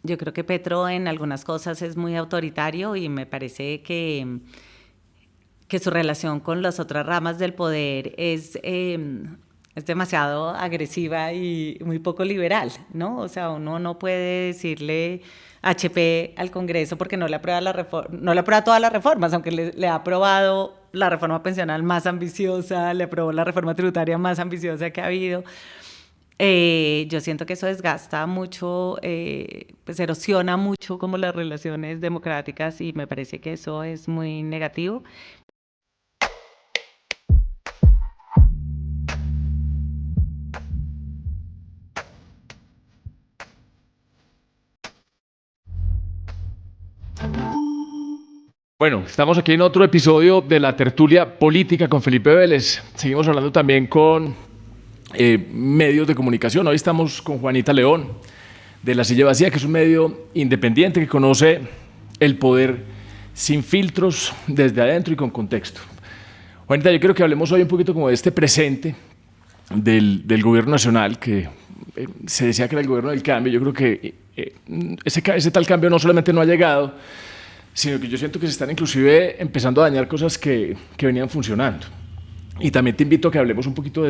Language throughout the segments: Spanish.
Yo creo que Petro en algunas cosas es muy autoritario y me parece que su relación con las otras ramas del poder es demasiado agresiva y muy poco liberal, ¿no? O sea, uno no puede decirle HP al Congreso porque no le aprueba no le aprueba todas las reformas, aunque le ha aprobado la reforma pensional más ambiciosa, le aprobó la reforma tributaria más ambiciosa que ha habido. Yo siento que eso desgasta mucho, pues erosiona mucho como las relaciones democráticas y me parece que eso es muy negativo. Bueno, estamos aquí en otro episodio de la tertulia política con Felipe Vélez. Seguimos hablando también con medios de comunicación. Hoy estamos con Juanita León, de La Silla Vacía, que es un medio independiente que conoce el poder sin filtros, desde adentro y con contexto. Juanita, yo quiero que hablemos hoy un poquito como de este presente del gobierno nacional, que se decía que era el gobierno del cambio. Yo creo que ese tal cambio no solamente no ha llegado, sino que yo siento que se están inclusive empezando a dañar cosas que venían funcionando. Y también te invito a que hablemos un poquito de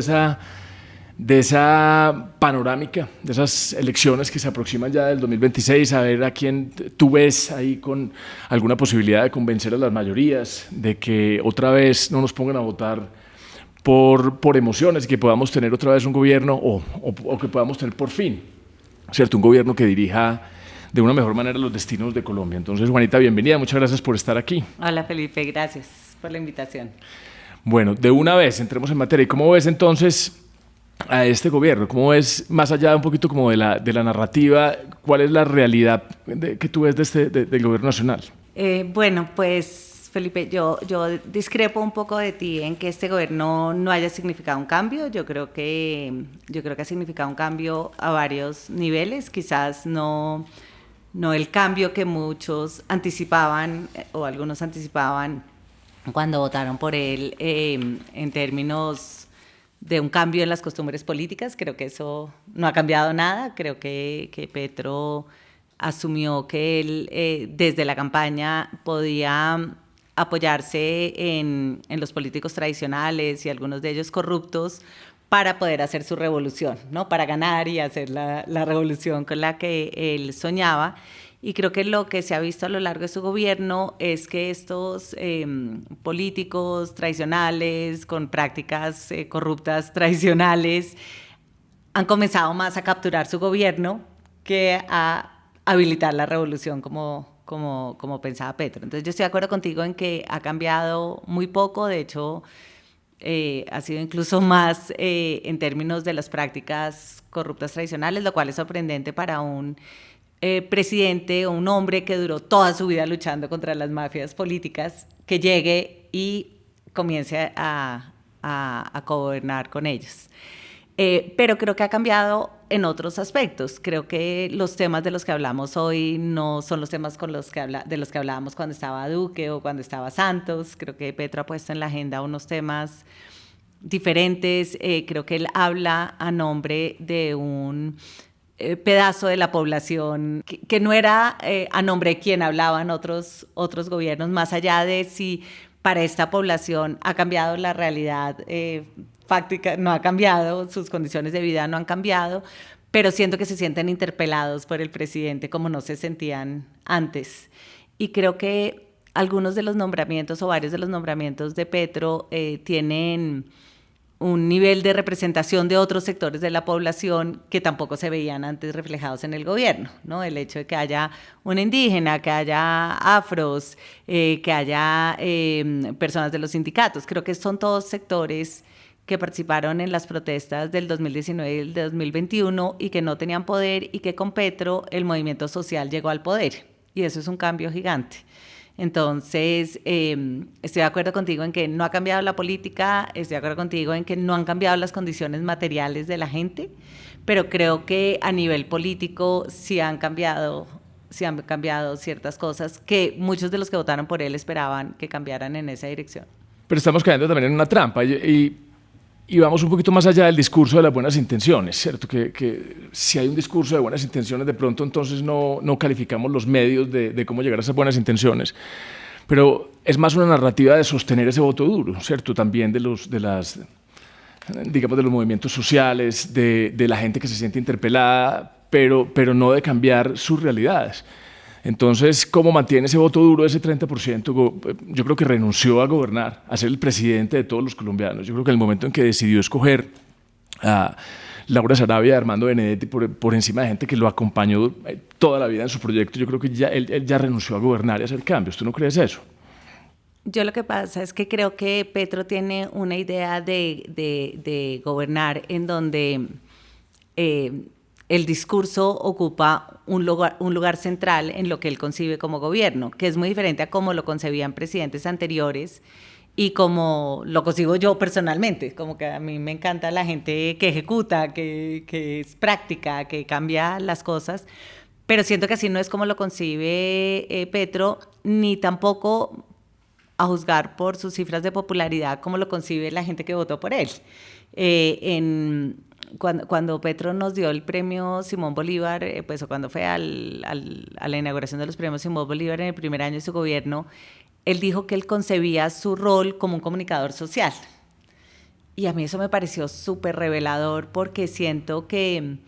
esa panorámica, de esas elecciones que se aproximan ya del 2026, a ver a quién tú ves ahí con alguna posibilidad de convencer a las mayorías, de que otra vez no nos pongan a votar por emociones y que podamos tener otra vez un gobierno o que podamos tener por fin, ¿cierto? Un gobierno que dirija de una mejor manera los destinos de Colombia. Entonces, Juanita, bienvenida, muchas gracias por estar aquí. Hola Felipe, gracias por la invitación. Bueno, de una vez entremos en materia. ¿Y cómo ves entonces a este gobierno? ¿Cómo ves, más allá un poquito como de la narrativa, cuál es la realidad que tú ves del gobierno nacional? Bueno, pues Felipe, yo discrepo un poco de ti en que este gobierno no haya significado un cambio. Yo creo que ha significado un cambio a varios niveles, quizás no el cambio que muchos anticipaban o algunos anticipaban cuando votaron por él en términos de un cambio en las costumbres políticas. Creo que eso no ha cambiado nada. Creo que Petro asumió que él desde la campaña podía apoyarse en los políticos tradicionales y algunos de ellos corruptos para poder hacer su revolución, ¿no? Para ganar y hacer la revolución con la que él soñaba. Y creo que lo que se ha visto a lo largo de su gobierno es que estos políticos tradicionales, con prácticas corruptas tradicionales, han comenzado más a capturar su gobierno que a habilitar la revolución como pensaba Petro. Entonces yo estoy de acuerdo contigo en que ha cambiado muy poco. De hecho, ha sido incluso más en términos de las prácticas corruptas tradicionales, lo cual es sorprendente para un presidente o un hombre que duró toda su vida luchando contra las mafias políticas, que llegue y comience a gobernar con ellos. Pero creo que ha cambiado en otros aspectos. Creo que los temas de los que hablamos hoy no son los temas de los que hablábamos cuando estaba Duque o cuando estaba Santos. Creo que Petro ha puesto en la agenda unos temas diferentes. Creo que él habla a nombre de un pedazo de la población que no era a nombre de quien hablaban otros gobiernos, más allá de si para esta población ha cambiado la realidad fáctica, no ha cambiado, sus condiciones de vida no han cambiado, pero siento que se sienten interpelados por el presidente como no se sentían antes. Y creo que algunos de los nombramientos o varios de los nombramientos de Petro tienen un nivel de representación de otros sectores de la población que tampoco se veían antes reflejados en el gobierno, ¿no? El hecho de que haya una indígena, que haya afros, que haya personas de los sindicatos. Creo que son todos sectores que participaron en las protestas del 2019 y del 2021 y que no tenían poder, y que con Petro el movimiento social llegó al poder. Y eso es un cambio gigante. Entonces, estoy de acuerdo contigo en que no ha cambiado la política, estoy de acuerdo contigo en que no han cambiado las condiciones materiales de la gente, pero creo que a nivel político sí han cambiado ciertas cosas que muchos de los que votaron por él esperaban que cambiaran en esa dirección. Pero estamos cayendo también en una trampa y y vamos un poquito más allá del discurso de las buenas intenciones, ¿cierto? Que si hay un discurso de buenas intenciones, de pronto entonces no calificamos los medios de cómo llegar a esas buenas intenciones. Pero es más una narrativa de sostener ese voto duro, ¿cierto? También de los movimientos sociales, de la gente que se siente interpelada, pero no de cambiar sus realidades. Entonces, ¿cómo mantiene ese voto duro de ese 30%? Yo creo que renunció a gobernar, a ser el presidente de todos los colombianos. Yo creo que en el momento en que decidió escoger a Laura Sarabia y a Armando Benedetti por encima de gente que lo acompañó toda la vida en su proyecto, yo creo que él ya renunció a gobernar y a hacer cambios. ¿Tú no crees eso? Yo lo que pasa es que creo que Petro tiene una idea de gobernar en donde el discurso ocupa un lugar central en lo que él concibe como gobierno, que es muy diferente a cómo lo concebían presidentes anteriores y como lo consigo yo personalmente, como que a mí me encanta la gente que ejecuta, que es práctica, que cambia las cosas, pero siento que así no es como lo concibe Petro, ni tampoco, a juzgar por sus cifras de popularidad, como lo concibe la gente que votó por él. Cuando Petro nos dio el premio Simón Bolívar, pues, o cuando fue a la inauguración de los premios Simón Bolívar en el primer año de su gobierno, él dijo que él concebía su rol como un comunicador social. Y a mí eso me pareció súper revelador porque siento que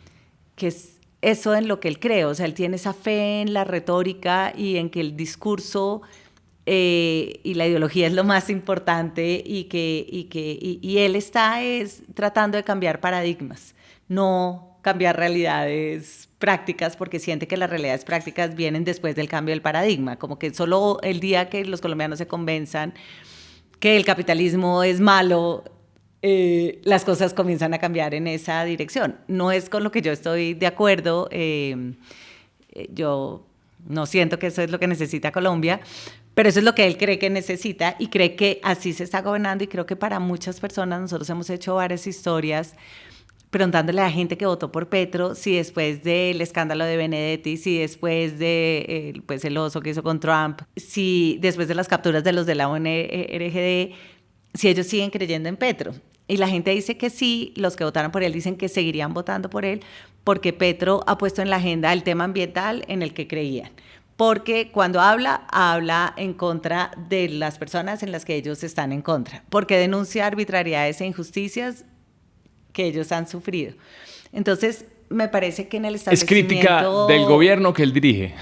es eso en lo que él cree. O sea, él tiene esa fe en la retórica y en que el discurso y la ideología es lo más importante y él está tratando de cambiar paradigmas, no cambiar realidades prácticas, porque siente que las realidades prácticas vienen después del cambio del paradigma, como que solo el día que los colombianos se convenzan que el capitalismo es malo, las cosas comienzan a cambiar en esa dirección. No es con lo que yo estoy de acuerdo, yo no siento que eso es lo que necesita Colombia, pero eso es lo que él cree que necesita y cree que así se está gobernando, y creo que para muchas personas nosotros hemos hecho varias historias preguntándole a la gente que votó por Petro si después del escándalo de Benedetti, si después de pues el oso que hizo con Trump, si después de las capturas de los de la ONRGD, si ellos siguen creyendo en Petro. Y la gente dice que sí, los que votaron por él dicen que seguirían votando por él porque Petro ha puesto en la agenda el tema ambiental en el que creían. Porque cuando habla en contra de las personas en las que ellos están en contra, porque denuncia arbitrariedades e injusticias que ellos han sufrido. Entonces, me parece que en el establecimiento... Es crítica del gobierno que él dirige.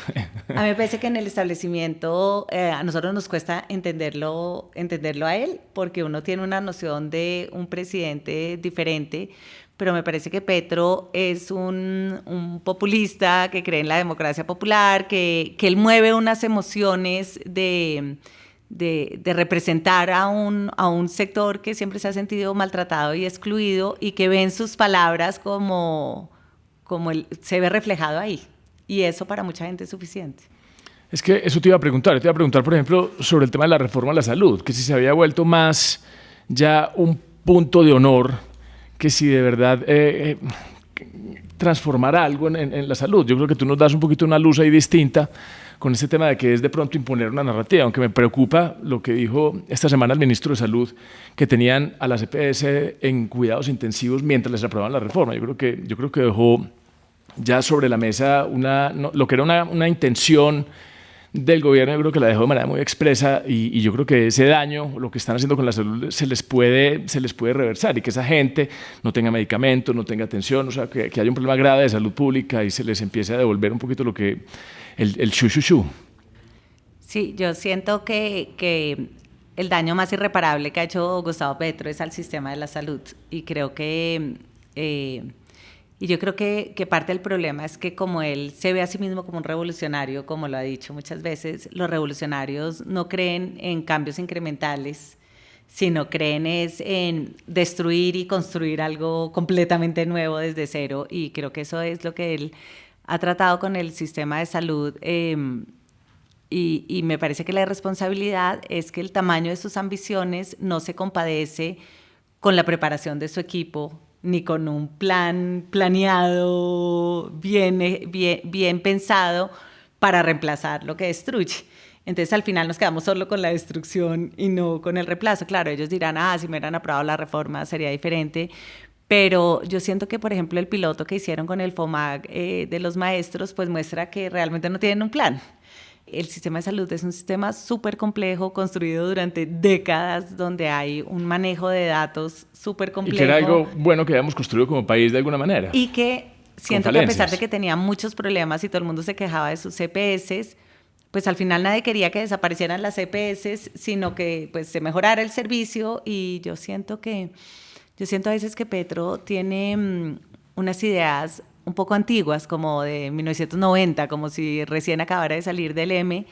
A mí me parece que en el establecimiento a nosotros nos cuesta entenderlo a él, porque uno tiene una noción de un presidente diferente, pero me parece que Petro es un populista que cree en la democracia popular, que él mueve unas emociones de representar a un sector que siempre se ha sentido maltratado y excluido y que ve en sus palabras como se ve reflejado ahí. Y eso para mucha gente es suficiente. Es que eso te iba a preguntar. Te iba a preguntar, por ejemplo, sobre el tema de la reforma a la salud, que si se había vuelto más ya un punto de honor, que si de verdad transformar algo en la salud. Yo creo que tú nos das un poquito una luz ahí distinta con este tema de que es de pronto imponer una narrativa, aunque me preocupa lo que dijo esta semana el ministro de Salud, que tenían a las EPS en cuidados intensivos mientras les aprobaban la reforma. Yo creo que dejó ya sobre la mesa lo que era una intención del gobierno. Yo creo que la dejó de manera muy expresa y yo creo que ese daño, lo que están haciendo con la salud, se les puede reversar y que esa gente no tenga medicamentos, no tenga atención, o sea, que haya un problema grave de salud pública y se les empiece a devolver un poquito lo que el shu. Sí, yo siento que el daño más irreparable que ha hecho Gustavo Petro es al sistema de la salud y creo que... Y yo creo que parte del problema es que como él se ve a sí mismo como un revolucionario, como lo ha dicho muchas veces, los revolucionarios no creen en cambios incrementales, sino creen en destruir y construir algo completamente nuevo desde cero. Y creo que eso es lo que él ha tratado con el sistema de salud. Y me parece que la responsabilidad es que el tamaño de sus ambiciones no se compadece con la preparación de su equipo, ni con un plan planeado, bien pensado para reemplazar lo que destruye. Entonces al final nos quedamos solo con la destrucción y no con el reemplazo. Claro, ellos dirán, si me hubieran aprobado la reforma sería diferente, pero yo siento que, por ejemplo, el piloto que hicieron con el FOMAG de los maestros, pues muestra que realmente no tienen un plan. El sistema de salud es un sistema súper complejo, construido durante décadas, donde hay un manejo de datos súper complejo. Y que era algo bueno que habíamos construido como país de alguna manera. Y que siento que a pesar de que tenía muchos problemas y todo el mundo se quejaba de sus CPS, pues al final nadie quería que desaparecieran las CPS, sino que pues se mejorara el servicio. Y yo siento a veces que Petro tiene unas ideas un poco antiguas, como de 1990, como si recién acabara de salir del M,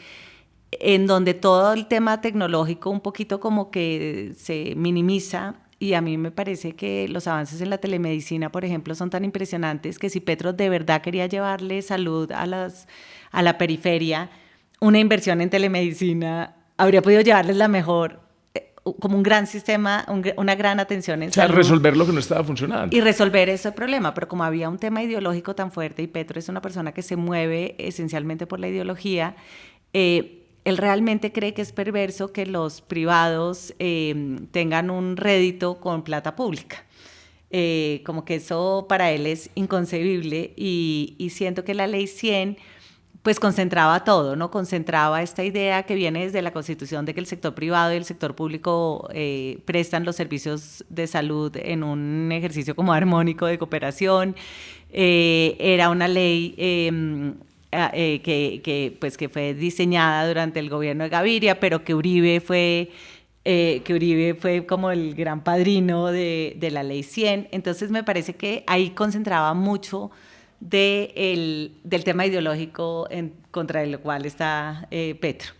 en donde todo el tema tecnológico un poquito como que se minimiza. Y a mí me parece que los avances en la telemedicina, por ejemplo, son tan impresionantes que si Petro de verdad quería llevarle salud a la periferia, una inversión en telemedicina habría podido llevarles la mejor, como un gran sistema, una gran atención en salud. Resolver lo que no estaba funcionando. Y resolver ese problema, pero como había un tema ideológico tan fuerte y Petro es una persona que se mueve esencialmente por la ideología, él realmente cree que es perverso que los privados tengan un rédito con plata pública. Como que eso para él es inconcebible y siento que la Ley 100 pues concentraba todo, ¿no? Concentraba esta idea que viene desde la Constitución de que el sector privado y el sector público prestan los servicios de salud en un ejercicio como armónico de cooperación. Era una ley que fue diseñada durante el gobierno de Gaviria, pero que Uribe fue como el gran padrino de la Ley 100. Entonces me parece que ahí concentraba mucho del tema ideológico contra el cual está Petro.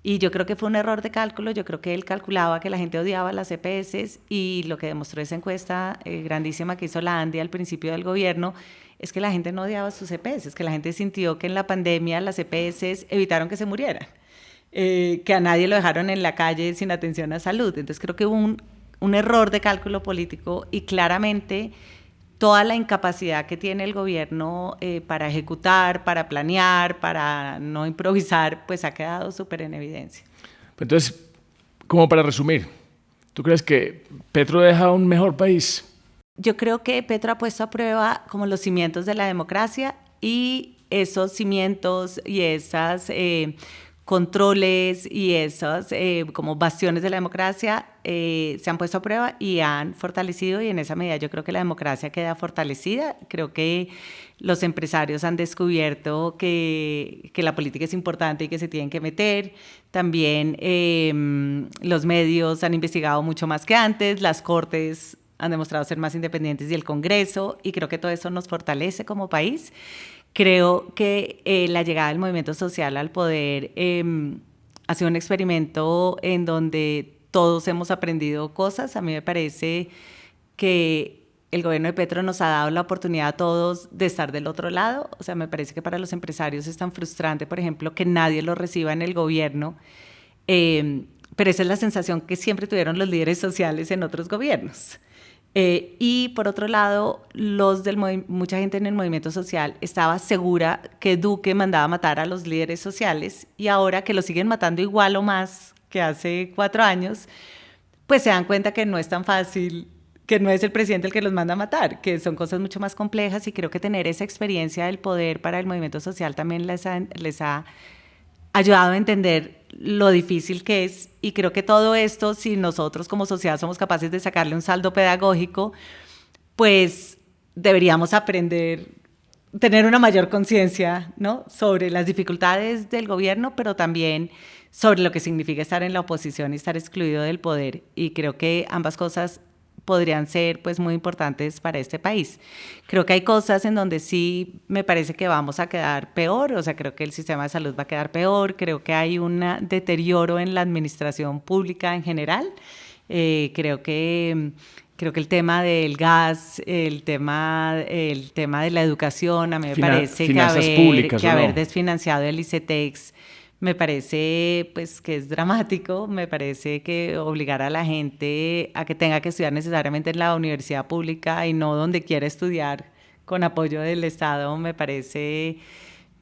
Y yo creo que fue un error de cálculo. Yo creo que él calculaba que la gente odiaba las EPS y lo que demostró esa encuesta grandísima que hizo la ANDI al principio del gobierno es que la gente no odiaba sus EPS, es que la gente sintió que en la pandemia las EPS evitaron que se murieran, que a nadie lo dejaron en la calle sin atención a salud. Entonces creo que hubo un error de cálculo político y claramente toda la incapacidad que tiene el gobierno para ejecutar, para planear, para no improvisar, pues ha quedado súper en evidencia. Entonces, como para resumir, ¿tú crees que Petro deja un mejor país? Yo creo que Petro ha puesto a prueba como los cimientos de la democracia y esos cimientos y esas controles y esos como bastiones de la democracia se han puesto a prueba y han fortalecido, y en esa medida yo creo que la democracia queda fortalecida. Creo que los empresarios han descubierto que la política es importante y que se tienen que meter. También los medios han investigado mucho más que antes, las cortes han demostrado ser más independientes y el Congreso, y creo que todo eso nos fortalece como país. Creo que la llegada del movimiento social al poder ha sido un experimento en donde todos hemos aprendido cosas. A mí me parece que el gobierno de Petro nos ha dado la oportunidad a todos de estar del otro lado. O sea, me parece que para los empresarios es tan frustrante, por ejemplo, que nadie los reciba en el gobierno, pero esa es la sensación que siempre tuvieron los líderes sociales en otros gobiernos. Y por otro lado, mucha gente en el movimiento social estaba segura que Duque mandaba matar a los líderes sociales, y ahora que los siguen matando igual o más que hace 4 años, pues se dan cuenta que no es tan fácil, que no es el presidente el que los manda a matar, que son cosas mucho más complejas. Y creo que tener esa experiencia del poder para el movimiento social también les ha ayudado a entender lo difícil que es. Y creo que todo esto, si nosotros como sociedad somos capaces de sacarle un saldo pedagógico, pues deberíamos aprender, tener una mayor conciencia, ¿no?, sobre las dificultades del gobierno, pero también sobre lo que significa estar en la oposición y estar excluido del poder. Y creo que ambas cosas podrían ser pues muy importantes para este país. Creo que hay cosas en donde sí me parece que vamos a quedar peor. O sea, creo que el sistema de salud va a quedar peor, creo que hay un deterioro en la administración pública en general. Creo que el tema del gas, el tema de la educación, a mí me parece que haber desfinanciado el ICETEX me parece pues que es dramático. Me parece que obligar a la gente a que tenga que estudiar necesariamente en la universidad pública y no donde quiera estudiar con apoyo del Estado me parece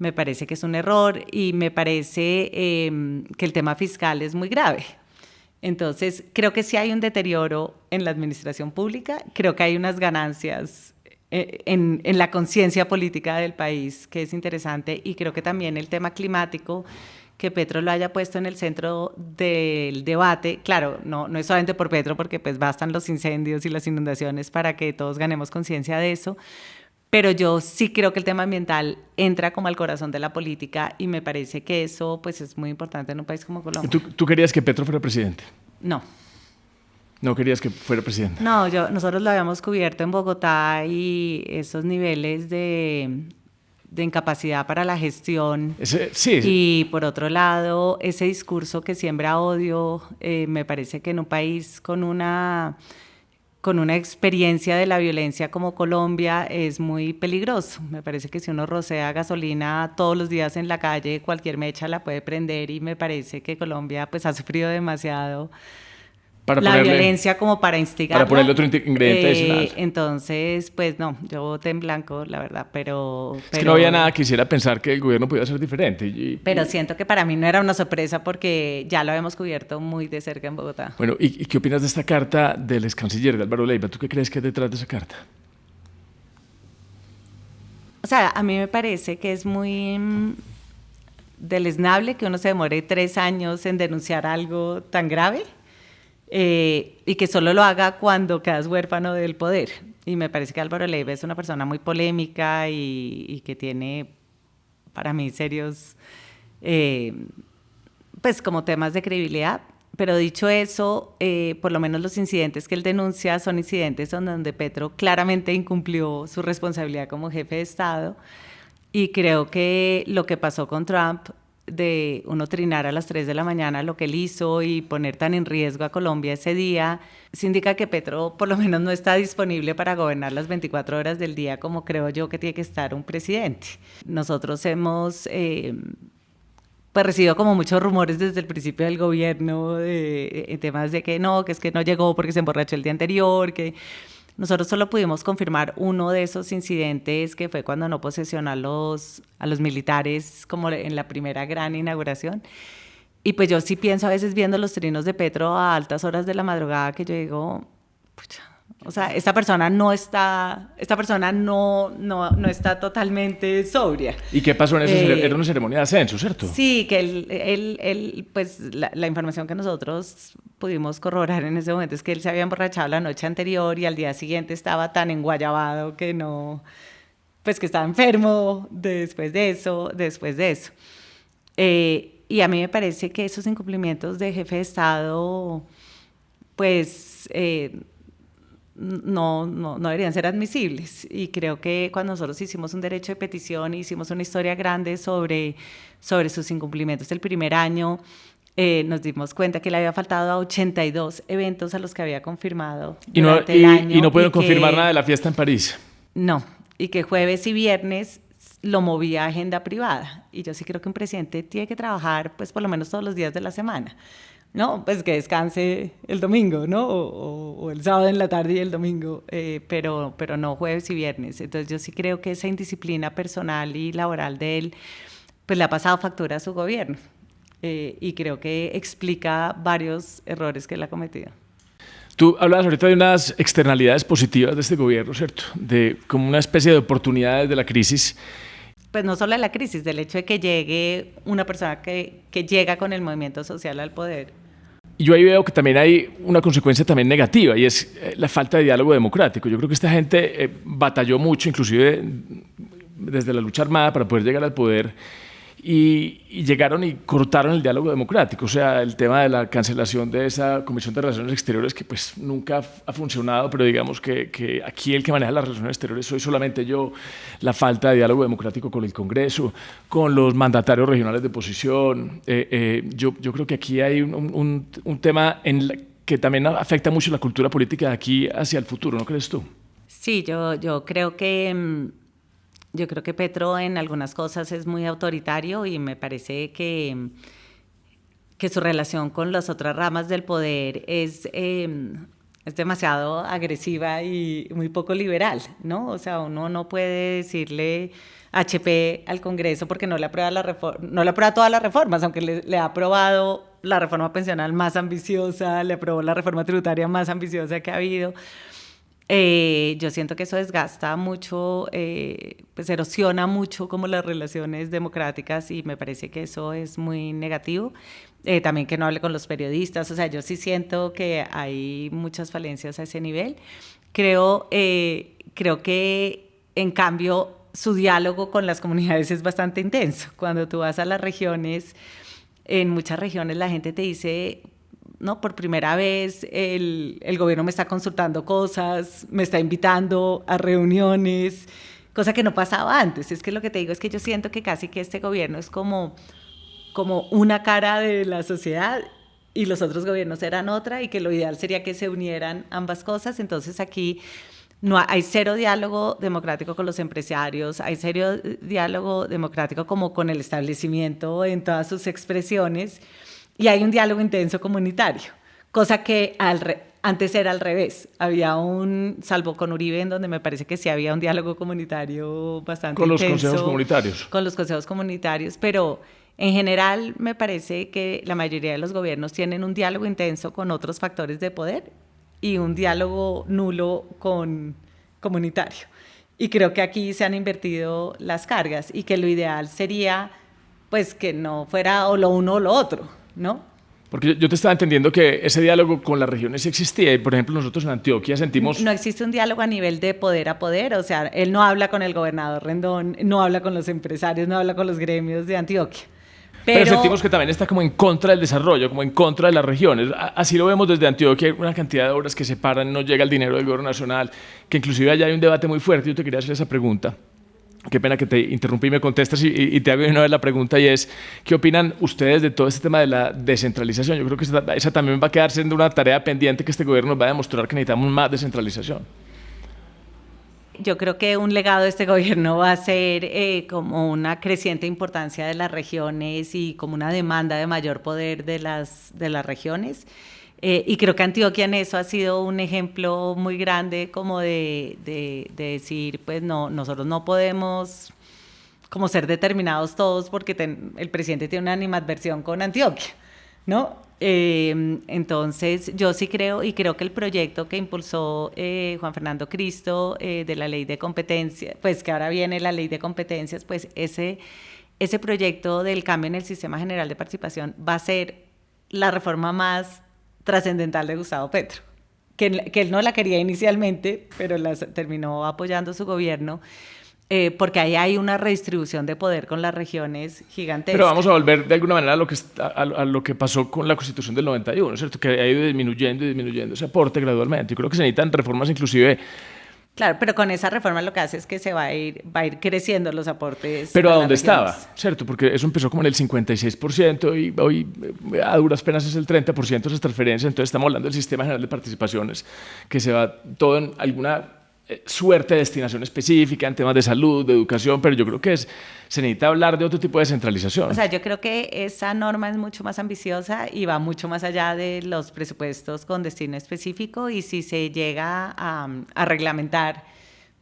Me parece que es un error y me parece que el tema fiscal es muy grave. Entonces, creo que sí hay un deterioro en la administración pública, creo que hay unas ganancias en la conciencia política del país que es interesante, y creo que también el tema climático, que Petro lo haya puesto en el centro del debate, claro, no es solamente por Petro, porque pues bastan los incendios y las inundaciones para que todos ganemos conciencia de eso, pero yo sí creo que el tema ambiental entra como al corazón de la política y me parece que eso pues es muy importante en un país como Colombia. ¿Tú querías que Petro fuera presidente? No. ¿No querías que fuera presidente? No, nosotros lo habíamos cubierto en Bogotá y esos niveles de incapacidad para la gestión. Sí. Y por otro lado, ese discurso que siembra odio, me parece que en un país con una experiencia de la violencia como Colombia es muy peligroso. Me parece que si uno rocea gasolina todos los días en la calle, cualquier mecha la puede prender, y me parece que Colombia pues ha sufrido demasiado violencia como para instigarla. Para ponerle otro ingrediente adicional. Entonces, pues no, yo voté en blanco, la verdad, pero... Es que no había nada que hiciera pensar que el gobierno podía ser diferente. Pero siento que para mí no era una sorpresa porque ya lo habíamos cubierto muy de cerca en Bogotá. Bueno, ¿y qué opinas de esta carta del ex canciller de Álvaro Leiva? ¿Tú qué crees que hay detrás de esa carta? O sea, a mí me parece que es muy deleznable que uno se demore 3 años en denunciar algo tan grave. Y que solo lo haga cuando quedas huérfano del poder. Y me parece que Álvaro Leiva es una persona muy polémica y que tiene, para mí, serios, pues como temas de credibilidad. Pero dicho eso, por lo menos los incidentes que él denuncia son incidentes donde Petro claramente incumplió su responsabilidad como jefe de Estado. Y creo que lo que pasó con Trump, de uno trinar a las 3 de la mañana lo que él hizo y poner tan en riesgo a Colombia ese día, se indica que Petro por lo menos no está disponible para gobernar las 24 horas del día como creo yo que tiene que estar un presidente. Nosotros hemos pues recibido como muchos rumores desde el principio del gobierno de temas de que es que no llegó porque se emborrachó el día anterior, que... Nosotros solo pudimos confirmar uno de esos incidentes, que fue cuando no posesionó a los militares como en la primera gran inauguración. Y pues yo sí pienso a veces viendo los trinos de Petro a altas horas de la madrugada que yo digo, pucha, o sea, esta persona no está totalmente sobria. ¿Y qué pasó en esa era una ceremonia de ascenso, cierto? Sí, que él pues la información que nosotros pudimos corroborar en ese momento es que él se había emborrachado la noche anterior y al día siguiente estaba tan enguayabado que pues que estaba enfermo después de eso. Y a mí me parece que esos incumplimientos de jefe de Estado, pues... no deberían ser admisibles, y creo que cuando nosotros hicimos un derecho de petición, hicimos una historia grande sobre sus incumplimientos el primer año, nos dimos cuenta que le había faltado a 82 eventos a los que había confirmado durante el año. Y no pudieron confirmar nada de la fiesta en París. No, y que jueves y viernes lo movía a agenda privada, y yo sí creo que un presidente tiene que trabajar pues por lo menos todos los días de la semana. No, pues que descanse el domingo, ¿no? O el sábado en la tarde y el domingo, pero no jueves y viernes. Entonces yo sí creo que esa indisciplina personal y laboral de él, pues le ha pasado factura a su gobierno. Y creo que explica varios errores que él ha cometido. Tú hablabas ahorita de unas externalidades positivas de este gobierno, ¿cierto? De como una especie de oportunidades de la crisis. Pues no solo de la crisis, del hecho de que llegue una persona que llega con el movimiento social al poder. Yo ahí veo que también hay una consecuencia también negativa, y es la falta de diálogo democrático. Yo creo que esta gente batalló mucho, inclusive desde la lucha armada, para poder llegar al poder, y llegaron y cortaron el diálogo democrático. O sea, el tema de la cancelación de esa Comisión de Relaciones Exteriores, que pues nunca ha funcionado, pero digamos que aquí el que maneja las relaciones exteriores soy solamente yo. La falta de diálogo democrático con el Congreso, con los mandatarios regionales de oposición. Yo creo que aquí hay un tema que también afecta mucho la cultura política de aquí hacia el futuro, ¿no crees tú? Sí, yo creo que... Yo creo que Petro en algunas cosas es muy autoritario, y me parece que su relación con las otras ramas del poder es es demasiado agresiva y muy poco liberal, ¿no? O sea, uno no puede decirle HP al Congreso porque no le aprueba no le aprueba todas las reformas, aunque le ha aprobado la reforma pensional más ambiciosa, le aprobó la reforma tributaria más ambiciosa que ha habido. Yo siento que eso desgasta mucho, pues erosiona mucho como las relaciones democráticas y me parece que eso es muy negativo. También que no hable con los periodistas, o sea, yo sí siento que hay muchas falencias a ese nivel. Creo que en cambio su diálogo con las comunidades es bastante intenso. Cuando tú vas a las regiones, en muchas regiones la gente te dice, no, por primera vez el gobierno me está consultando cosas, me está invitando a reuniones, cosa que no pasaba antes. Es que lo que te digo es que yo siento que casi que este gobierno es como una cara de la sociedad y los otros gobiernos eran otra y que lo ideal sería que se unieran ambas cosas. Entonces aquí no hay cero diálogo democrático con los empresarios, hay cero diálogo democrático como con el establecimiento en todas sus expresiones y hay un diálogo intenso comunitario, cosa que antes era al revés. Había salvo con Uribe, en donde me parece que sí había un diálogo comunitario bastante con intenso. Con los consejos comunitarios. Con los consejos comunitarios, pero en general me parece que la mayoría de los gobiernos tienen un diálogo intenso con otros factores de poder y un diálogo nulo con comunitario. Y creo que aquí se han invertido las cargas y que lo ideal sería pues que no fuera o lo uno o lo otro, ¿no? Porque yo te estaba entendiendo que ese diálogo con las regiones existía y, por ejemplo, nosotros en Antioquia sentimos... No existe un diálogo a nivel de poder a poder, o sea, él no habla con el gobernador Rendón, no habla con los empresarios, no habla con los gremios de Antioquia. Pero sentimos que también está como en contra del desarrollo, como en contra de las regiones. Así lo vemos desde Antioquia, hay una cantidad de obras que se paran, no llega el dinero del gobierno nacional, que inclusive allá hay un debate muy fuerte. Yo te quería hacer esa pregunta. Qué pena que te interrumpí y me contestas y te hago una vez la pregunta y es, ¿qué opinan ustedes de todo este tema de la descentralización? Yo creo que esa también va a quedar siendo una tarea pendiente que este gobierno nos va a demostrar que necesitamos más descentralización. Yo creo que un legado de este gobierno va a ser como una creciente importancia de las regiones y como una demanda de mayor poder de las regiones. Y creo que Antioquia en eso ha sido un ejemplo muy grande como de decir, pues no, nosotros no podemos como ser determinados todos porque el presidente tiene una animadversión con Antioquia, ¿no? Entonces yo sí creo, y creo que el proyecto que impulsó Juan Fernando Cristo de la ley de competencias, pues que ahora viene la ley de competencias, pues ese proyecto del cambio en el sistema general de participación va a ser la reforma más trascendental de Gustavo Petro, que él no la quería inicialmente, pero la terminó apoyando su gobierno, porque ahí hay una redistribución de poder con las regiones gigantescas. Pero vamos a volver de alguna manera a lo que pasó con la Constitución del 91, ¿cierto? Que ha ido disminuyendo ese aporte gradualmente. Yo creo que se necesitan reformas inclusive. Claro, pero con esa reforma lo que hace es que se va a ir creciendo los aportes. Pero ¿a dónde estaba? ¿Cierto? Porque eso empezó como en el 56% y hoy a duras penas es el 30% de esas transferencias. Entonces estamos hablando del Sistema General de Participaciones, que se va todo en alguna suerte de destinación específica en temas de salud, de educación, pero yo creo que se necesita hablar de otro tipo de descentralización. O sea, yo creo que esa norma es mucho más ambiciosa y va mucho más allá de los presupuestos con destino específico, y si se llega a reglamentar,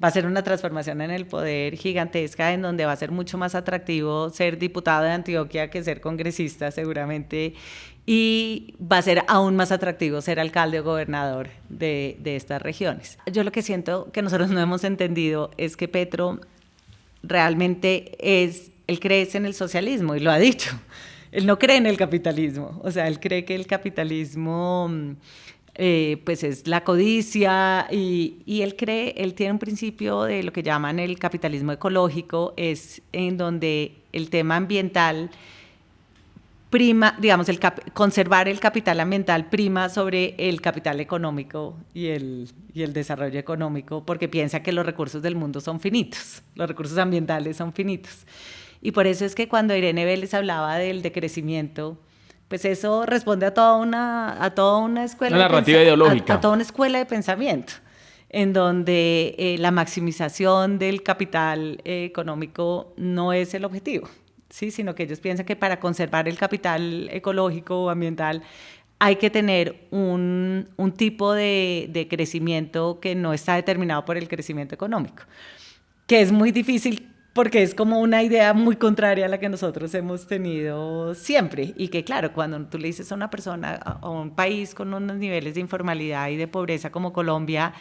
va a ser una transformación en el poder gigantesca, en donde va a ser mucho más atractivo ser diputado de Antioquia que ser congresista seguramente, y va a ser aún más atractivo ser alcalde o gobernador de estas regiones. Yo lo que siento que nosotros no hemos entendido es que Petro realmente él cree en el socialismo y lo ha dicho. Él no cree en el capitalismo, o sea, él cree que el capitalismo pues es la codicia y él tiene un principio de lo que llaman el capitalismo ecológico, es en donde el tema ambiental prima, digamos, conservar el capital ambiental prima sobre el capital económico y el desarrollo económico, porque piensa que los recursos del mundo son finitos, los recursos ambientales son finitos. Y por eso es que cuando Irene Vélez hablaba del decrecimiento, pues eso responde a toda una escuela. Una narrativa ideológica. A toda una escuela de pensamiento, en donde la maximización del capital económico no es el objetivo, ¿sí? Sino que ellos piensan que para conservar el capital ecológico o ambiental hay que tener un tipo de crecimiento que no está determinado por el crecimiento económico, que es muy difícil porque es como una idea muy contraria a la que nosotros hemos tenido siempre. Y que claro, cuando tú le dices a una persona, a un país con unos niveles de informalidad y de pobreza como Colombia,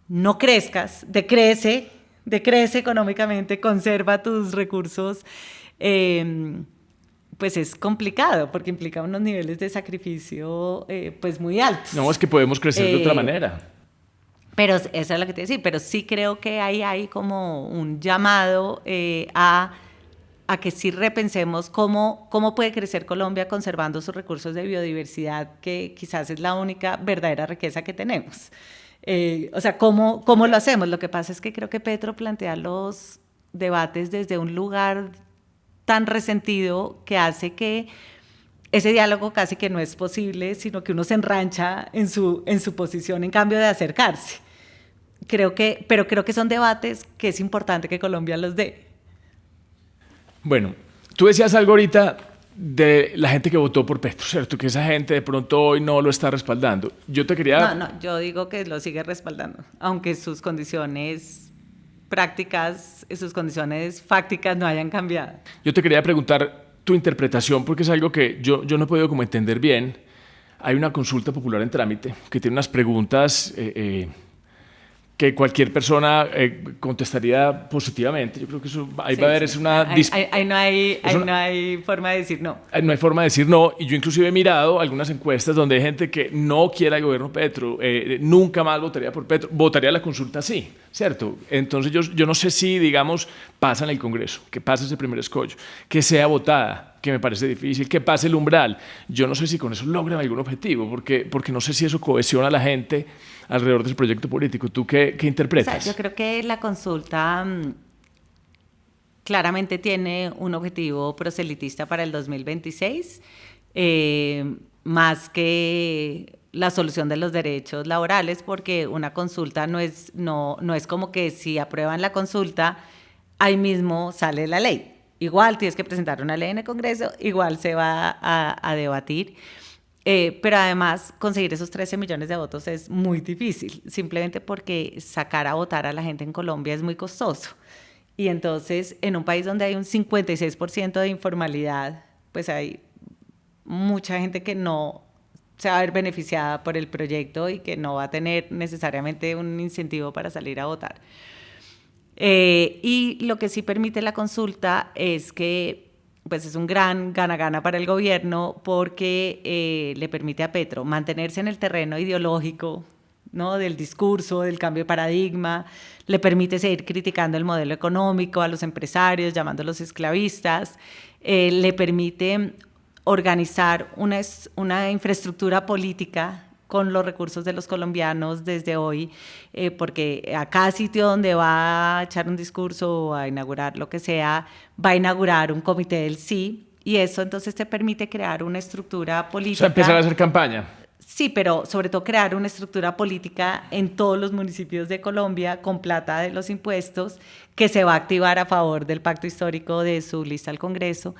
no crezcas, decrece económicamente, conserva tus recursos, pues es complicado porque implica unos niveles de sacrificio pues muy altos. No, es que podemos crecer de otra manera. Pero eso es lo que te decía, pero sí creo que ahí hay como un llamado a que sí repensemos cómo puede crecer Colombia conservando sus recursos de biodiversidad, que quizás es la única verdadera riqueza que tenemos. O sea, ¿cómo lo hacemos? Lo que pasa es que creo que Petro plantea los debates desde un lugar tan resentido que hace que ese diálogo casi que no es posible, sino que uno se enrancha en su posición en cambio de acercarse. Pero creo que son debates que es importante que Colombia los dé. Bueno, tú decías algo ahorita de la gente que votó por Petro, ¿cierto? Que esa gente de pronto hoy no lo está respaldando. Yo te quería... No, yo digo que lo sigue respaldando, aunque sus condiciones prácticas, sus condiciones fácticas no hayan cambiado. Yo te quería preguntar tu interpretación, porque es algo que yo no he podido como entender bien. Hay una consulta popular en trámite que tiene unas preguntas que cualquier persona contestaría positivamente. Yo creo que eso ahí sí, va a haber una... Ahí no hay forma de decir no. No hay forma de decir no. Y yo inclusive he mirado algunas encuestas donde hay gente que no quiere el gobierno Petro, nunca más votaría por Petro, votaría la consulta sí, ¿cierto? Entonces yo no sé si, digamos, pasa en el Congreso, que pase ese primer escollo, que sea votada, que me parece difícil, que pase el umbral. Yo no sé si con eso logran algún objetivo, porque no sé si eso cohesiona a la gente alrededor del proyecto político. ¿Tú qué interpretas? O sea, yo creo que la consulta claramente tiene un objetivo proselitista para el 2026, más que la solución de los derechos laborales, porque una consulta no es como que si aprueban la consulta, ahí mismo sale la ley. Igual tienes que presentar una ley en el Congreso, igual se va a debatir. Pero además conseguir esos 13 millones de votos es muy difícil, simplemente porque sacar a votar a la gente en Colombia es muy costoso. Y entonces, en un país donde hay un 56% de informalidad, pues hay mucha gente que no se va a ver beneficiada por el proyecto y que no va a tener necesariamente un incentivo para salir a votar. Y lo que sí permite la consulta es que pues es un gran gana-gana para el gobierno porque le permite a Petro mantenerse en el terreno ideológico, ¿no? Del discurso, del cambio de paradigma, le permite seguir criticando el modelo económico, a los empresarios, llamándolos esclavistas, le permite organizar una infraestructura política con los recursos de los colombianos desde hoy, porque a cada sitio donde va a echar un discurso o a inaugurar lo que sea, va a inaugurar un comité del sí, y eso entonces te permite crear una estructura política. O sea, empezar a hacer campaña. Sí, pero sobre todo crear una estructura política en todos los municipios de Colombia con plata de los impuestos que se va a activar a favor del pacto histórico de su lista al Congreso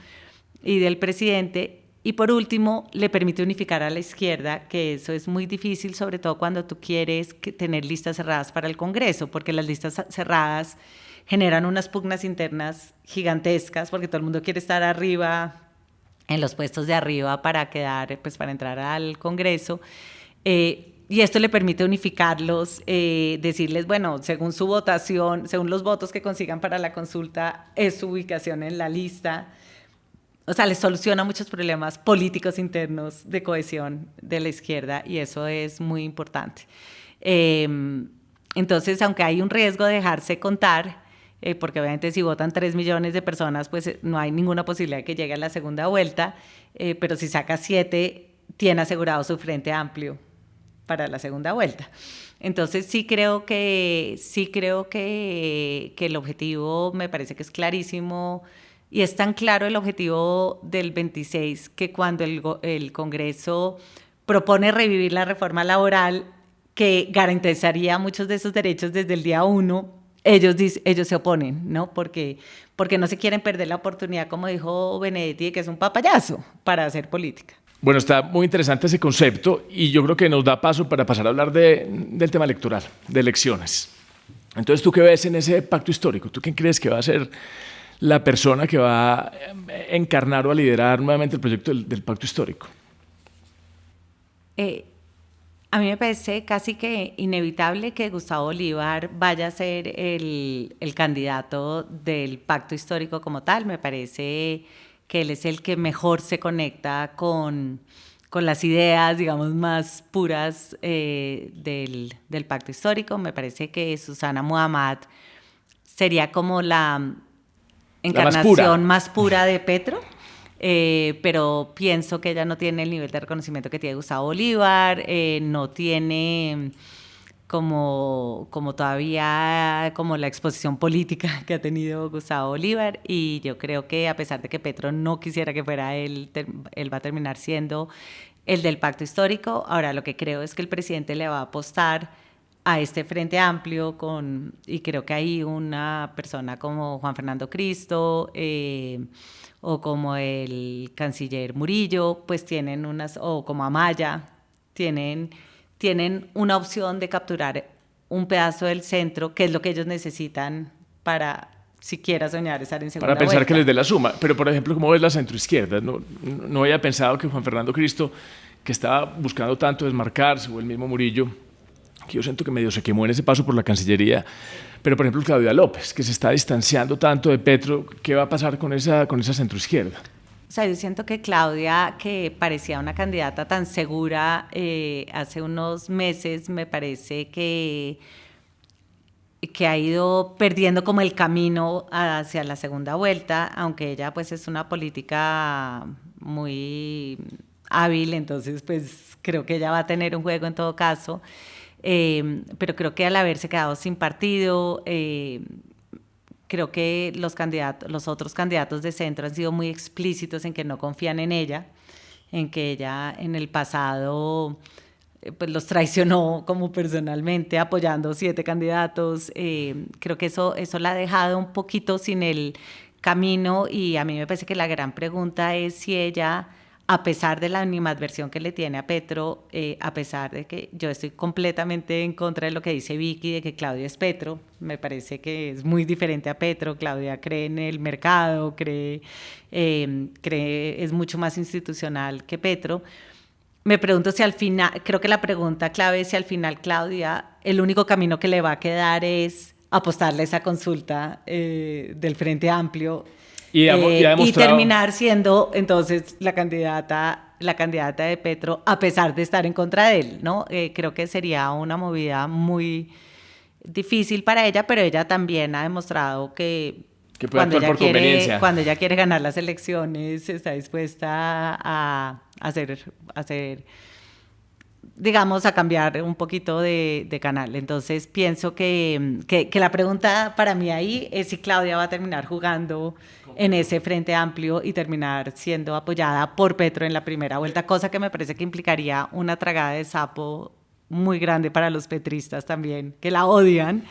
y del presidente. Y por último, le permite unificar a la izquierda, que eso es muy difícil, sobre todo cuando tú quieres tener listas cerradas para el Congreso, porque las listas cerradas generan unas pugnas internas gigantescas, porque todo el mundo quiere estar arriba, en los puestos de arriba para quedar, pues para entrar al Congreso. Y esto le permite unificarlos, decirles, bueno, según su votación, según los votos que consigan para la consulta, es su ubicación en la lista. O sea, les soluciona muchos problemas políticos internos de cohesión de la izquierda y eso es muy importante. Entonces, aunque hay un riesgo de dejarse contar, porque obviamente si votan 3 millones de personas, pues no hay ninguna posibilidad de que llegue a la segunda vuelta, pero si saca 7, tiene asegurado su frente amplio para la segunda vuelta. Entonces sí creo que el objetivo me parece que es clarísimo. Y es tan claro el objetivo del 26 que cuando el Congreso propone revivir la reforma laboral que garantizaría muchos de esos derechos desde el día 1, ellos se oponen, ¿no? Porque no se quieren perder la oportunidad, como dijo Benedetti, de que es un papayazo para hacer política. Bueno, está muy interesante ese concepto y yo creo que nos da paso para pasar a hablar del tema electoral, de elecciones. Entonces, ¿tú qué ves en ese pacto histórico? ¿Tú quién crees que va a ser la persona que va a encarnar o a liderar nuevamente el proyecto del pacto histórico? A mí me parece casi que inevitable que Gustavo Bolívar vaya a ser el candidato del pacto histórico como tal. Me parece que él es el que mejor se conecta con las ideas, digamos, más puras del pacto histórico. Me parece que Susana Muhammad sería como la encarnación más pura de Petro. Pero pienso que ella no tiene el nivel de reconocimiento que tiene Gustavo Bolívar, no tiene como todavía como la exposición política que ha tenido Gustavo Bolívar, y yo creo que a pesar de que Petro no quisiera que fuera él, él va a terminar siendo el del pacto histórico. Ahora, lo que creo es que el presidente le va a apostar a este frente amplio y creo que hay una persona como Juan Fernando Cristo, o como el canciller Murillo, pues tienen o como Amaya, tienen una opción de capturar un pedazo del centro, que es lo que ellos necesitan para siquiera soñar estar en segunda vuelta. Para pensar vuelta. Que les dé la suma. Pero, por ejemplo, ¿cómo ves la centroizquierda? No había pensado que Juan Fernando Cristo, que estaba buscando tanto desmarcarse, o el mismo Murillo, que yo siento que medio se quemó en ese paso por la Cancillería. Pero, por ejemplo, Claudia López, que se está distanciando tanto de Petro, ¿qué va a pasar con esa centroizquierda? O sea, yo siento que Claudia, que parecía una candidata tan segura hace unos meses, me parece que ha ido perdiendo como el camino hacia la segunda vuelta, aunque ella pues es una política muy hábil, entonces pues creo que ella va a tener un juego en todo caso. Pero creo que al haberse quedado sin partido, creo que los otros candidatos de centro han sido muy explícitos en que no confían en ella, en que ella en el pasado pues los traicionó como personalmente, apoyando 7 candidatos. Creo que eso la ha dejado un poquito sin el camino, y a mí me parece que la gran pregunta es si ella, a pesar de la animadversión que le tiene a Petro, a pesar de que yo estoy completamente en contra de lo que dice Vicky, de que Claudia es Petro, me parece que es muy diferente a Petro. Claudia cree en el mercado, es mucho más institucional que Petro. Me pregunto si al final, creo que la pregunta clave es si al final Claudia, el único camino que le va a quedar es apostarle a esa consulta del Frente Amplio, y terminar siendo entonces la candidata de Petro, a pesar de estar en contra de él, ¿no? Creo que sería una movida muy difícil para ella, pero ella también ha demostrado que cuando ella quiere ganar las elecciones, está dispuesta a hacer, digamos, a cambiar un poquito de canal. Entonces pienso que la pregunta para mí ahí es si Claudia va a terminar jugando en ese Frente Amplio y terminar siendo apoyada por Petro en la primera vuelta, cosa que me parece que implicaría una tragada de sapo muy grande para los petristas también, que la odian.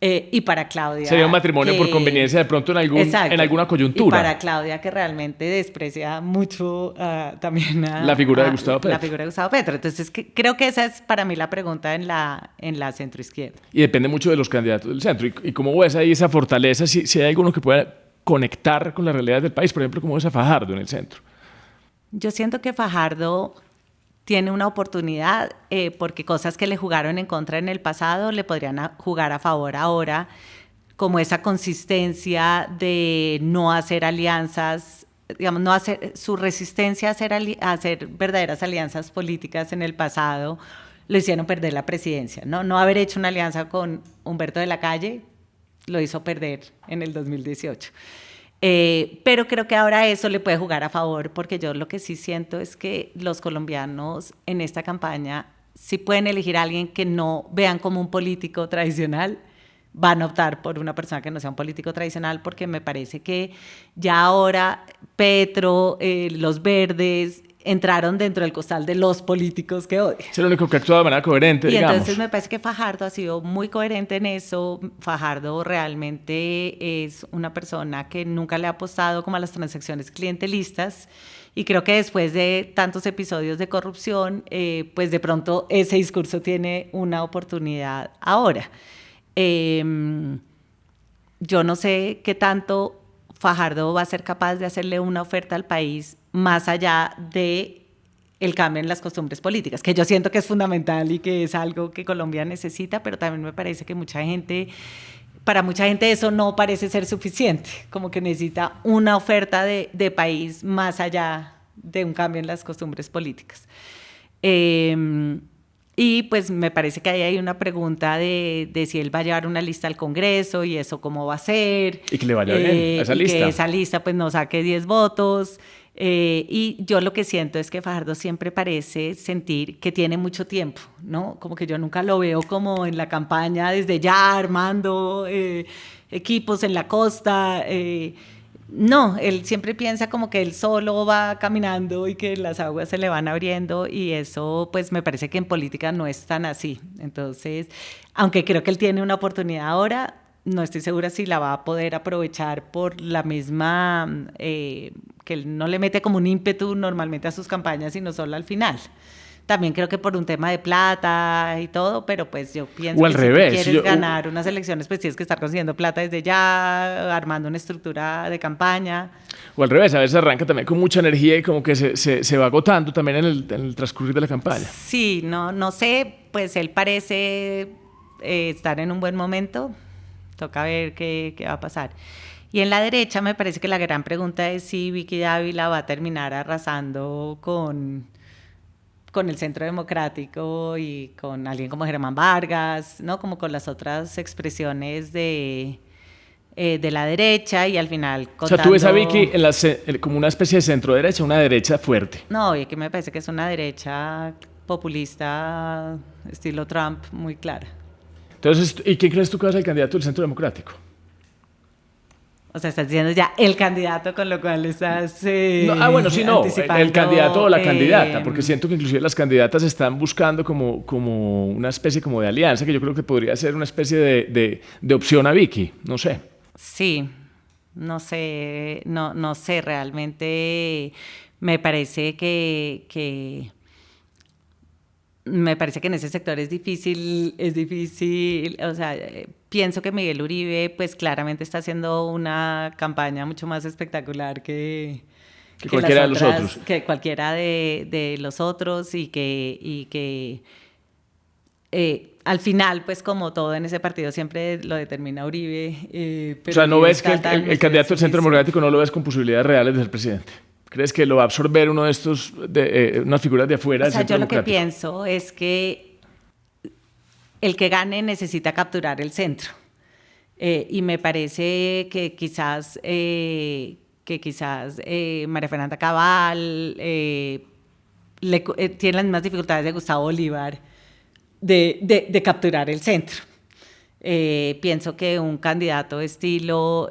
Y para Claudia... Sería un matrimonio por conveniencia de pronto en alguna coyuntura. Y para Claudia, que realmente desprecia mucho también la figura de Gustavo Petro. La figura de Gustavo Petro. Entonces, creo que esa es para mí la pregunta en la centroizquierda. Y depende mucho de los candidatos del centro. ¿Y cómo ves ahí esa fortaleza? Si hay alguno que pueda conectar con la realidad del país, por ejemplo, ¿cómo ves a Fajardo en el centro? Yo siento que Fajardo tiene una oportunidad, porque cosas que le jugaron en contra en el pasado le podrían jugar a favor ahora, como esa consistencia de no hacer alianzas, digamos, su resistencia a hacer verdaderas alianzas políticas en el pasado, lo hicieron perder la presidencia, ¿no? No haber hecho una alianza con Humberto de la Calle lo hizo perder en el 2018. Pero creo que ahora eso le puede jugar a favor, porque yo lo que sí siento es que los colombianos en esta campaña, si pueden elegir a alguien que no vean como un político tradicional, van a optar por una persona que no sea un político tradicional, porque me parece que ya ahora Petro, los verdes entraron dentro del costal de los políticos que odian. Es el único que actúa de manera coherente, Y digamos. entonces me parece que Fajardo ha sido muy coherente en eso. Fajardo realmente es una persona que nunca le ha apostado como a las transacciones clientelistas, y creo que después de tantos episodios de corrupción, pues de pronto ese discurso tiene una oportunidad ahora. Yo no sé qué tanto Fajardo va a ser capaz de hacerle una oferta al país más allá de el cambio en las costumbres políticas, que yo siento que es fundamental y que es algo que Colombia necesita, pero también me parece que para mucha gente eso no parece ser suficiente, como que necesita una oferta de país más allá de un cambio en las costumbres políticas. Y pues me parece que ahí hay una pregunta de si él va a llevar una lista al Congreso y eso cómo va a ser. Y que le vaya bien a esa lista. Que esa lista pues no saque 10 votos. Y yo lo que siento es que Fajardo siempre parece sentir que tiene mucho tiempo, ¿no? Como que yo nunca lo veo como en la campaña desde ya armando equipos en la costa. No, él siempre piensa como que él solo va caminando y que las aguas se le van abriendo, y eso pues me parece que en política no es tan así. Entonces, aunque creo que él tiene una oportunidad ahora, no estoy segura si la va a poder aprovechar por la misma, que él no le mete como un ímpetu normalmente a sus campañas, sino solo al final. También creo que por un tema de plata y todo, pero pues yo pienso o al que revés, si tú quieres ganar unas elecciones, pues tienes que estar consiguiendo plata desde ya, armando una estructura de campaña. O al revés, a veces arranca también con mucha energía y como que se va agotando también en el transcurrir de la campaña. Sí, no sé, pues él parece estar en un buen momento. Toca ver qué va a pasar. Y en la derecha me parece que la gran pregunta es si Vicky Dávila va a terminar arrasando con el Centro Democrático y con alguien como Germán Vargas, ¿no? Como con las otras expresiones de la derecha, y al final contando... O sea, tú ves a Vicky como una especie de centro-derecha, una derecha fuerte. No, y que me parece que es una derecha populista estilo Trump muy clara. Entonces, ¿y quién crees tú que va a ser el candidato del Centro Democrático? O sea, estás diciendo ya el candidato, con lo cual estás bueno, sí, no, el candidato o la candidata, porque siento que inclusive las candidatas están buscando como una especie como de alianza, que yo creo que podría ser una especie de opción a Vicky, no sé. Sí, no sé realmente. Me parece que en ese sector es difícil, o sea, pienso que Miguel Uribe pues claramente está haciendo una campaña mucho más espectacular que cualquiera de los otros. Que cualquiera de los otros, y que al final, pues como todo en ese partido siempre lo determina Uribe. Pero o sea, ¿no ves que el candidato del Centro Democrático no lo ves con posibilidades reales de ser presidente? ¿Crees que lo va a absorber uno de estos, unas figuras de afuera del Centro Democrático? Yo lo que pienso es que el que gane necesita capturar el centro. Y me parece que quizás María Fernanda Cabal tiene las mismas dificultades de Gustavo Bolívar de capturar el centro. Pienso que un candidato estilo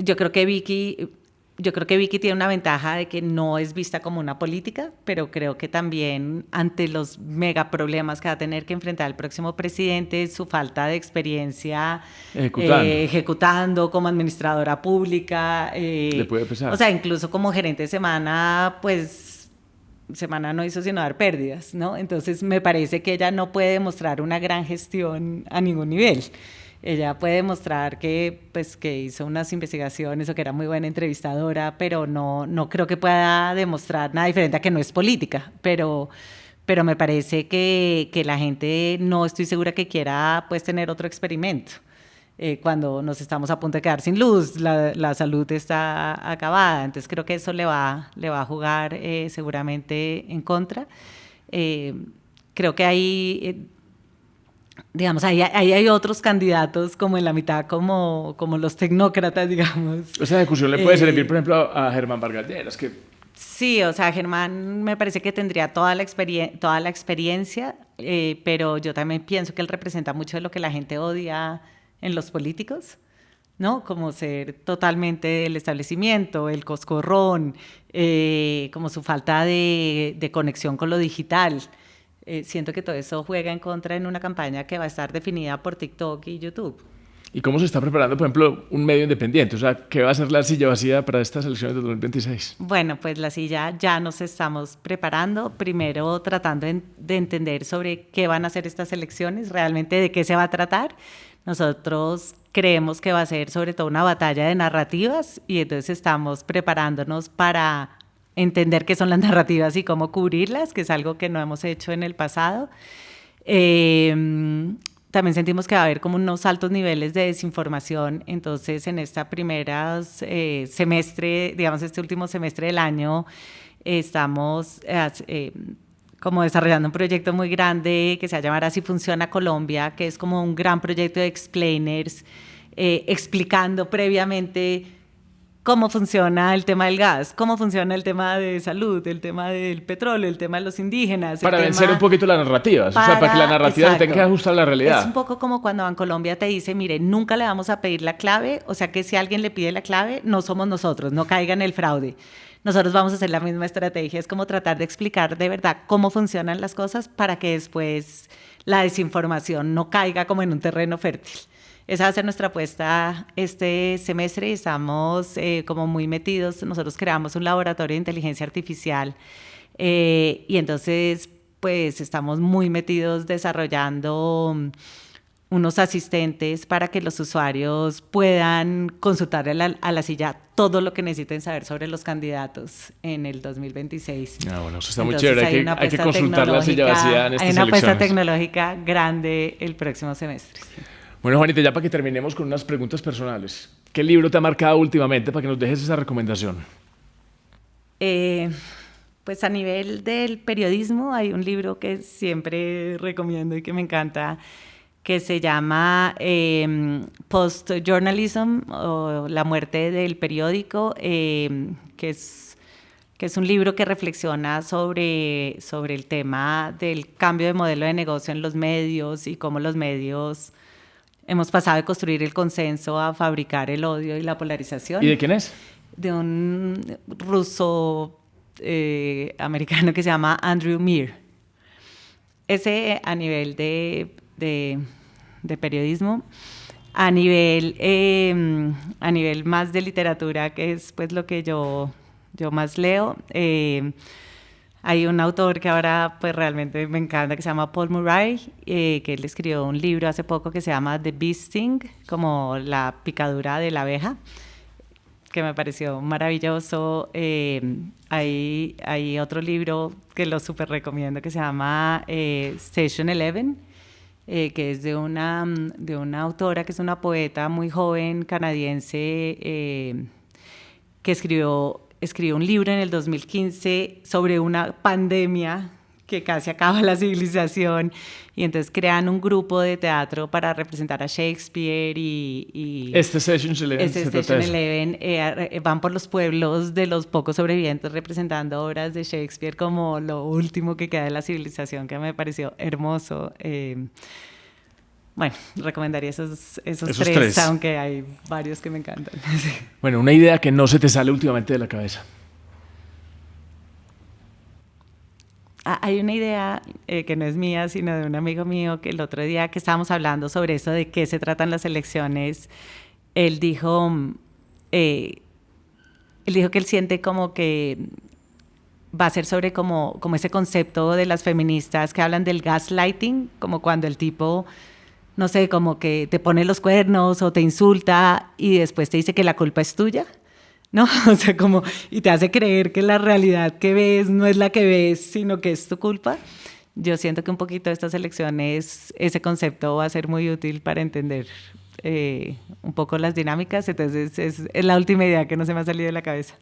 yo creo que Vicky tiene una ventaja de que no es vista como una política, pero creo que también ante los mega problemas que va a tener que enfrentar el próximo presidente, su falta de experiencia ejecutando como administradora pública, le puede pesar. O sea, incluso como gerente de Semana, pues Semana no hizo sino dar pérdidas, ¿no? Entonces me parece que ella no puede demostrar una gran gestión a ningún nivel. Ella puede demostrar que hizo unas investigaciones o que era muy buena entrevistadora, pero no creo que pueda demostrar nada diferente a que no es política. Pero me parece que la gente, no estoy segura que quiera pues tener otro experimento. Cuando nos estamos a punto de quedar sin luz, la salud está acabada. Entonces creo que eso le va a jugar seguramente en contra. Creo que hay... digamos, ahí hay otros candidatos como en la mitad, como los tecnócratas, digamos. Esa discusión le puede servir, por ejemplo, a Germán Vargas Lleras, que... Sí, o sea, Germán me parece que tendría toda la experiencia, pero yo también pienso que él representa mucho de lo que la gente odia en los políticos, ¿no? Como ser totalmente el establecimiento, el coscorrón, como su falta de conexión con lo digital. Siento que todo eso juega en contra en una campaña que va a estar definida por TikTok y YouTube. ¿Y cómo se está preparando, por ejemplo, un medio independiente? O sea, ¿qué va a ser la silla vacía para estas elecciones de 2026? Bueno, pues la silla ya nos estamos preparando, primero tratando de entender sobre qué van a ser estas elecciones, realmente de qué se va a tratar. Nosotros creemos que va a ser sobre todo una batalla de narrativas y entonces estamos preparándonos para entender qué son las narrativas y cómo cubrirlas, que es algo que no hemos hecho en el pasado. También sentimos que va a haber como unos altos niveles de desinformación, entonces en esta primera semestre, digamos este último semestre del año, estamos como desarrollando un proyecto muy grande que se va a llamar Así Funciona Colombia, que es como un gran proyecto de explainers, explicando previamente cómo funciona el tema del gas, cómo funciona el tema de salud, el tema del petróleo, el tema de los indígenas. Para vencer un poquito las narrativas, o sea, para que la narrativa se tenga que ajustar a la realidad. Es un poco como cuando Bancolombia te dice, mire, nunca le vamos a pedir la clave, o sea que si alguien le pide la clave, no somos nosotros, no caiga en el fraude. Nosotros vamos a hacer la misma estrategia, es como tratar de explicar de verdad cómo funcionan las cosas para que después la desinformación no caiga como en un terreno fértil. Esa va a ser nuestra apuesta este semestre y estamos como muy metidos. Nosotros creamos un laboratorio de inteligencia artificial y entonces pues estamos muy metidos desarrollando unos asistentes para que los usuarios puedan consultar a la silla todo lo que necesiten saber sobre los candidatos en el 2026. Bueno, eso está muy chévere. Hay que consultar la silla vacía en estas elecciones. Hay una apuesta tecnológica grande el próximo semestre. Sí. Bueno, Juanita, ya para que terminemos con unas preguntas personales. ¿Qué libro te ha marcado últimamente para que nos dejes esa recomendación? Pues a nivel del periodismo hay un libro que siempre recomiendo y que me encanta, que se llama Post-Journalism o La muerte del periódico, que es un libro que reflexiona sobre el tema del cambio de modelo de negocio en los medios y cómo los medios hemos pasado de construir el consenso a fabricar el odio y la polarización. ¿Y de quién es? De un ruso americano que se llama Andrew Mir. Ese a nivel de periodismo. A nivel más de literatura, que es pues lo que yo más leo, hay un autor que ahora pues realmente me encanta, que se llama Paul Murray, que él escribió un libro hace poco que se llama The Bee Sting, como la picadura de la abeja, que me pareció maravilloso. Hay otro libro que lo súper recomiendo que se llama Station 11, que es de una autora que es una poeta muy joven canadiense que escribió un libro en el 2015 sobre una pandemia que casi acaba la civilización, y entonces crean un grupo de teatro para representar a Shakespeare y Station 11 van por los pueblos de los pocos sobrevivientes representando obras de Shakespeare como lo último que queda de la civilización, que me pareció hermoso. Bueno, recomendaría esos tres, aunque hay varios que me encantan. Bueno, una idea que no se te sale últimamente de la cabeza. Hay una idea que no es mía, sino de un amigo mío, que el otro día que estábamos hablando sobre eso de qué se tratan las elecciones, él dijo que él siente como que va a ser sobre como ese concepto de las feministas que hablan del gaslighting, como cuando el tipo, no sé, como que te pone los cuernos o te insulta y después te dice que la culpa es tuya, ¿no? O sea, como, y te hace creer que la realidad que ves no es la que ves, sino que es tu culpa. Yo siento que un poquito de estas elecciones, ese concepto va a ser muy útil para entender un poco las dinámicas, entonces es la última idea que no se me ha salido de la cabeza.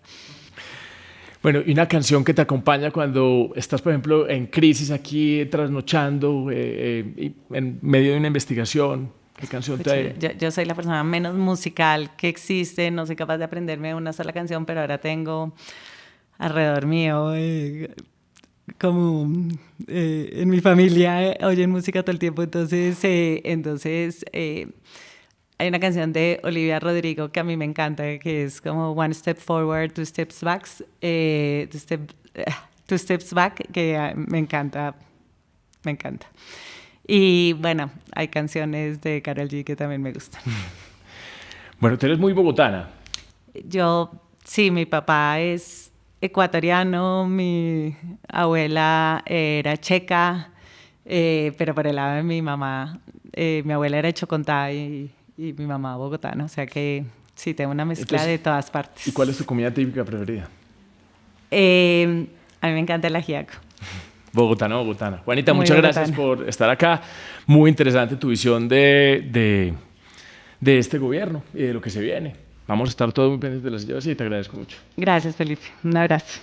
Bueno, y una canción que te acompaña cuando estás, por ejemplo, en crisis aquí, trasnochando, en medio de una investigación. ¿Qué canción te...? Yo soy la persona menos musical que existe, no soy capaz de aprenderme una sola canción, pero ahora tengo alrededor mío, en mi familia oyen música todo el tiempo, entonces hay una canción de Olivia Rodrigo que a mí me encanta, que es como One Step Forward, Two Steps Back, two steps Back, que me encanta, me encanta. Y bueno, hay canciones de Karol G que también me gustan. Bueno, tú eres muy bogotana. Sí, mi papá es ecuatoriano, mi abuela era checa, pero por el lado de mi mamá, mi abuela era de Chocontá y mi mamá bogotana, o sea que sí, tengo una mezcla. Entonces, de todas partes. ¿Y cuál es tu comida típica preferida? A mí me encanta el ajiaco. Bogotana. Juanita, muchas gracias por estar acá. Muy interesante tu visión de este gobierno y de lo que se viene. Vamos a estar todos muy pendientes de la situación y te agradezco mucho. Gracias, Felipe. Un abrazo.